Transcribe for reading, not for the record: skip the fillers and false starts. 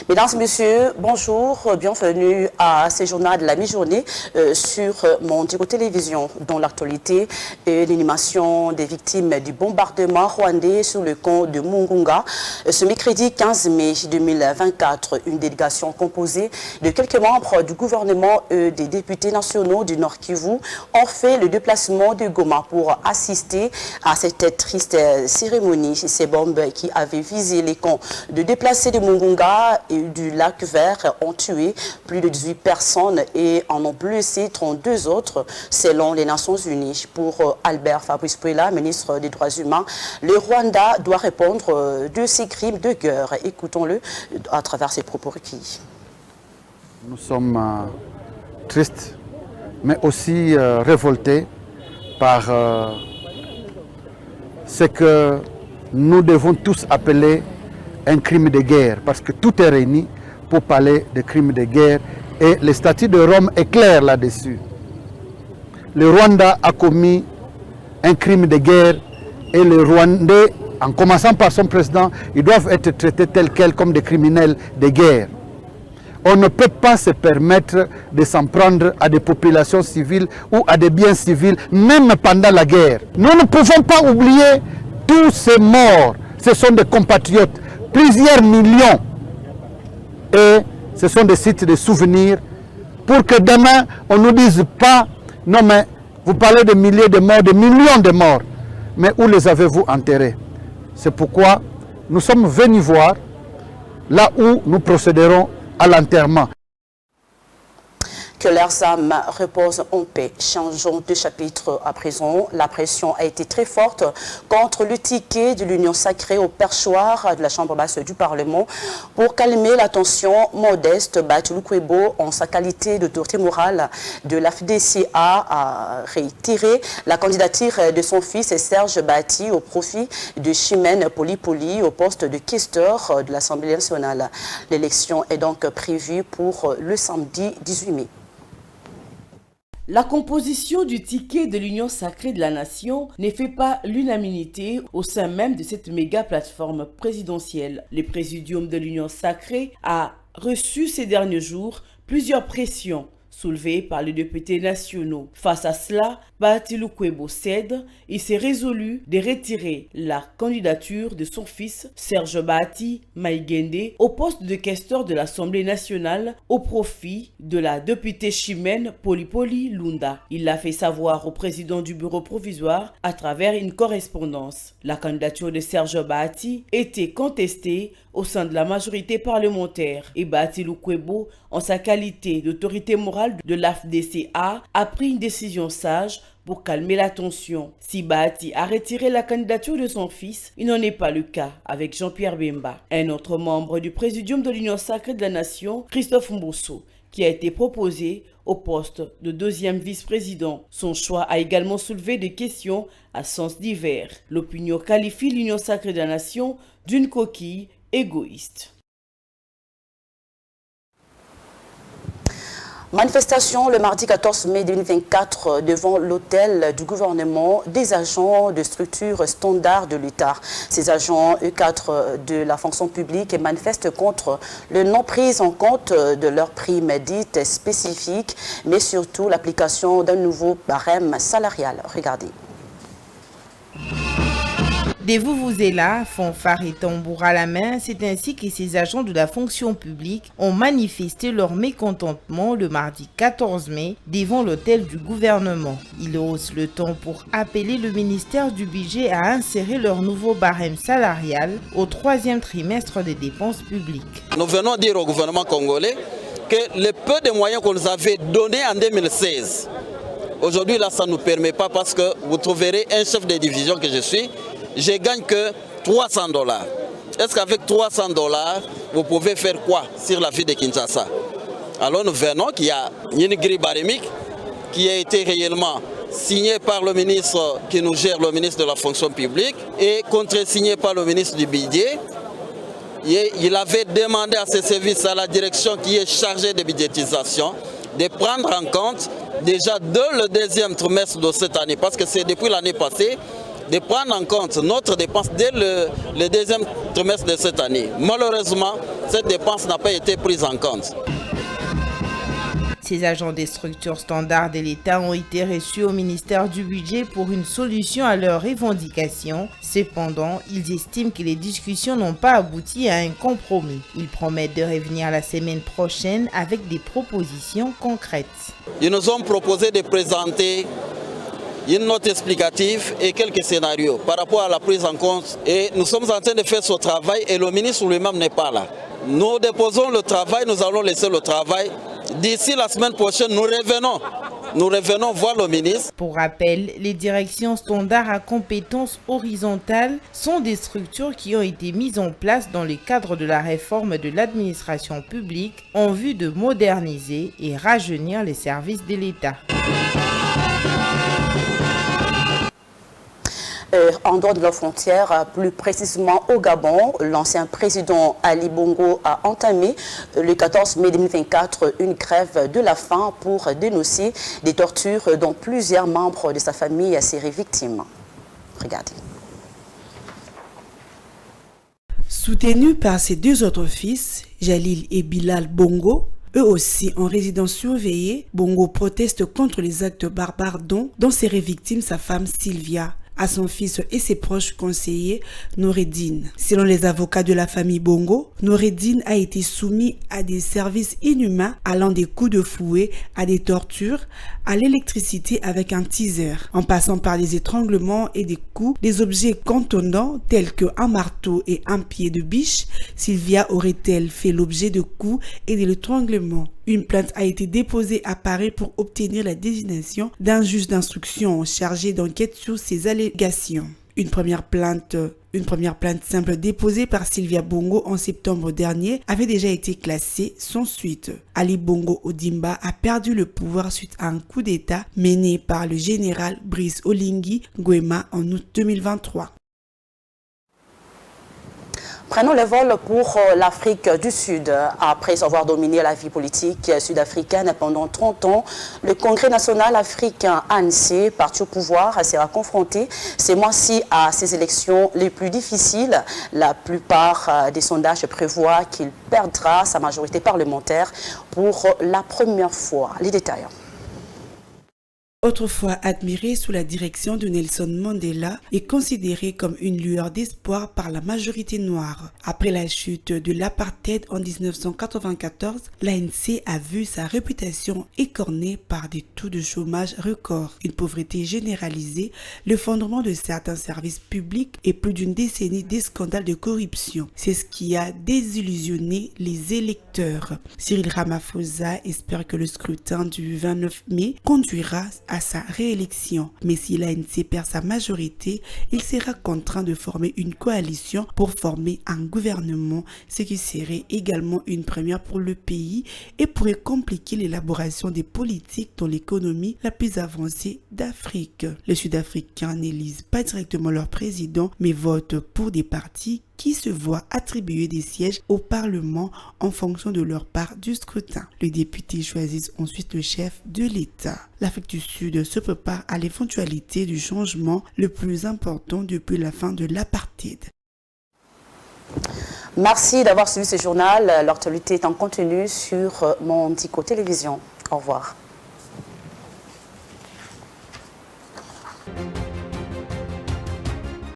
Mesdames et messieurs, bonjour, bienvenue à ce journal de la mi-journée sur Mondigo Télévision, dont l'actualité est l'animation des victimes du bombardement rwandais sur le camp de Mungunga. Ce mercredi 15 mai 2024, une délégation composée de quelques membres du gouvernement et des députés nationaux du Nord Kivu ont fait le déplacement de Goma pour assister à cette triste cérémonie. Ces bombes qui avaient visé les camps de déplacés de Mungunga et du lac Vert ont tué plus de 18 personnes et en ont blessé 32 autres, selon les Nations Unies. Pour Albert Fabrice Puela, ministre des Droits humains, le Rwanda doit répondre de ces crimes de guerre. Écoutons-le à travers ses propos recueillis. Nous sommes tristes, mais aussi révoltés par ce que nous devons tous appeler un crime de guerre, parce que tout est réuni pour parler de crimes de guerre et le statut de Rome est clair là-dessus. Le Rwanda a commis un crime de guerre et les Rwandais, en commençant par son président, ils doivent être traités tels quels comme des criminels de guerre. On ne peut pas se permettre de s'en prendre à des populations civiles ou à des biens civils, même pendant la guerre. Nous ne pouvons pas oublier tous ces morts. Ce sont des compatriotes, plusieurs millions. Et ce sont des sites de souvenirs pour que demain, on ne nous dise pas, non mais vous parlez de milliers de morts, de millions de morts, mais où les avez-vous enterrés? C'est pourquoi nous sommes venus voir là où nous procéderons à l'enterrement. Que leurs âmes reposent en paix. Changeons de chapitre à présent. La pression a été très forte contre le ticket de l'Union sacrée au perchoir de la Chambre basse du Parlement pour calmer la tension. Modeste Batulukwebo, en sa qualité d'autorité morale de l'AFDCA, a réitéré la candidature de son fils Serge Bati au profit de Chimène Polipoli au poste de questeur de l'Assemblée nationale. L'élection est donc prévue pour le samedi 18 mai. La composition du ticket de l'Union sacrée de la nation ne fait pas l'unanimité au sein même de cette méga plateforme présidentielle. Le présidium de l'Union sacrée a reçu ces derniers jours plusieurs pressions soulevées par les députés nationaux. Face à cela, Batulukwebo cède. Il s'est résolu de retirer la candidature de son fils Serge Bati Maïgende au poste de questeur de l'Assemblée nationale au profit de la députée Chimène Polipoli Lunda. Il l'a fait savoir au président du bureau provisoire à travers une correspondance. La candidature de Serge Bati était contestée au sein de la majorité parlementaire et Batulukwebo, en sa qualité d'autorité morale de l'AFDCA, a pris une décision sage pour calmer la tension. Si Bati a retiré la candidature de son fils, il n'en est pas le cas avec Jean-Pierre Bemba. Un autre membre du présidium de l'Union sacrée de la nation, Christophe Mbosso, qui a été proposé au poste de deuxième vice-président. Son choix a également soulevé des questions à sens divers. L'opinion qualifie l'Union sacrée de la nation d'une coquille égoïste. Manifestation le mardi 14 mai 2024 devant l'hôtel du gouvernement des agents de structures standards de l'État. Ces agents E4 de la fonction publique manifestent contre le non-prise en compte de leurs primes dites spécifiques, mais surtout l'application d'un nouveau barème salarial. Regardez. Des vuvuzelas, fanfares et tambours à la main, c'est ainsi que ces agents de la fonction publique ont manifesté leur mécontentement le mardi 14 mai devant l'hôtel du gouvernement. Ils haussent le ton pour appeler le ministère du Budget à insérer leur nouveau barème salarial au troisième trimestre des dépenses publiques. Nous venons dire au gouvernement congolais que le peu de moyens qu'on nous avait donnés en 2016, aujourd'hui là ça ne nous permet pas parce que vous trouverez un chef de division que je suis, je gagne que $300. Est-ce qu'avec $300, vous pouvez faire quoi sur la ville de Kinshasa? Alors nous venons qu'il y a une grille barémique qui a été réellement signée par le ministre qui nous gère, le ministre de la fonction publique, et contre-signée par le ministre du budget. Et il avait demandé à ses services, à la direction qui est chargée de budgétisation, de prendre en compte déjà dès le deuxième trimestre de cette année, parce que c'est depuis l'année passée de prendre en compte notre dépense dès le deuxième trimestre de cette année. Malheureusement, cette dépense n'a pas été prise en compte. Ces agents des structures standards de l'État ont été reçus au ministère du Budget pour une solution à leurs revendications. Cependant, ils estiment que les discussions n'ont pas abouti à un compromis. Ils promettent de revenir la semaine prochaine avec des propositions concrètes. Ils nous ont proposé de présenter une note explicative et quelques scénarios par rapport à la prise en compte. Et nous sommes en train de faire ce travail et le ministre lui-même n'est pas là. Nous déposons le travail, nous allons laisser le travail. D'ici la semaine prochaine, nous revenons voir le ministre. Pour rappel, les directions standards à compétences horizontales sont des structures qui ont été mises en place dans le cadre de la réforme de l'administration publique en vue de moderniser et rajeunir les services de l'État. En dehors de nos frontières, plus précisément au Gabon, l'ancien président Ali Bongo a entamé le 14 mai 2024 une grève de la faim pour dénoncer des tortures dont plusieurs membres de sa famille seraient victimes. Regardez. Soutenu par ses deux autres fils, Jalil et Bilal Bongo, eux aussi en résidence surveillée, Bongo proteste contre les actes barbares dont serait victime sa femme Sylvia, à son fils et ses proches conseillers Noureddine. Selon les avocats de la famille Bongo, Noureddine a été soumis à des services inhumains allant des coups de fouet à des tortures, à l'électricité avec un teaser, en passant par des étranglements et des coups, des objets contondants tels qu'un marteau et un pied de biche. Sylvia aurait-elle fait l'objet de coups et de l'étranglement? Une plainte a été déposée à Paris pour obtenir la désignation d'un juge d'instruction chargé d'enquête sur ces allégations. Une première plainte simple déposée par Sylvia Bongo en septembre dernier avait déjà été classée sans suite. Ali Bongo Ondimba a perdu le pouvoir suite à un coup d'État mené par le général Brice Oligui Nguema en août 2023. Prenons le vol pour l'Afrique du Sud. Après avoir dominé la vie politique sud-africaine pendant 30 ans, le Congrès national africain ANC, parti au pouvoir, sera confronté ces mois-ci à ces élections les plus difficiles. La plupart des sondages prévoient qu'il perdra sa majorité parlementaire pour la première fois. Les détails. Autrefois admiré sous la direction de Nelson Mandela et considéré comme une lueur d'espoir par la majorité noire. Après la chute de l'apartheid en 1994, l'ANC a vu sa réputation écornée par des taux de chômage records, une pauvreté généralisée, l'effondrement de certains services publics et plus d'une décennie de scandales de corruption. C'est ce qui a désillusionné les électeurs. Cyril Ramaphosa espère que le scrutin du 29 mai conduira à sa réélection. Mais si l'ANC perd sa majorité, il sera contraint de former une coalition pour former un gouvernement, ce qui serait également une première pour le pays et pourrait compliquer l'élaboration des politiques dans l'économie la plus avancée d'Afrique. Les Sud-Africains n'élisent pas directement leur président, mais votent pour des partis qui se voient attribuer des sièges au Parlement en fonction de leur part du scrutin. Les députés choisissent ensuite le chef de l'État. L'Afrique du Sud se prépare à l'éventualité du changement le plus important depuis la fin de l'apartheid. Merci d'avoir suivi ce journal. L'actualité est en continu sur Mondico Télévision. Au revoir.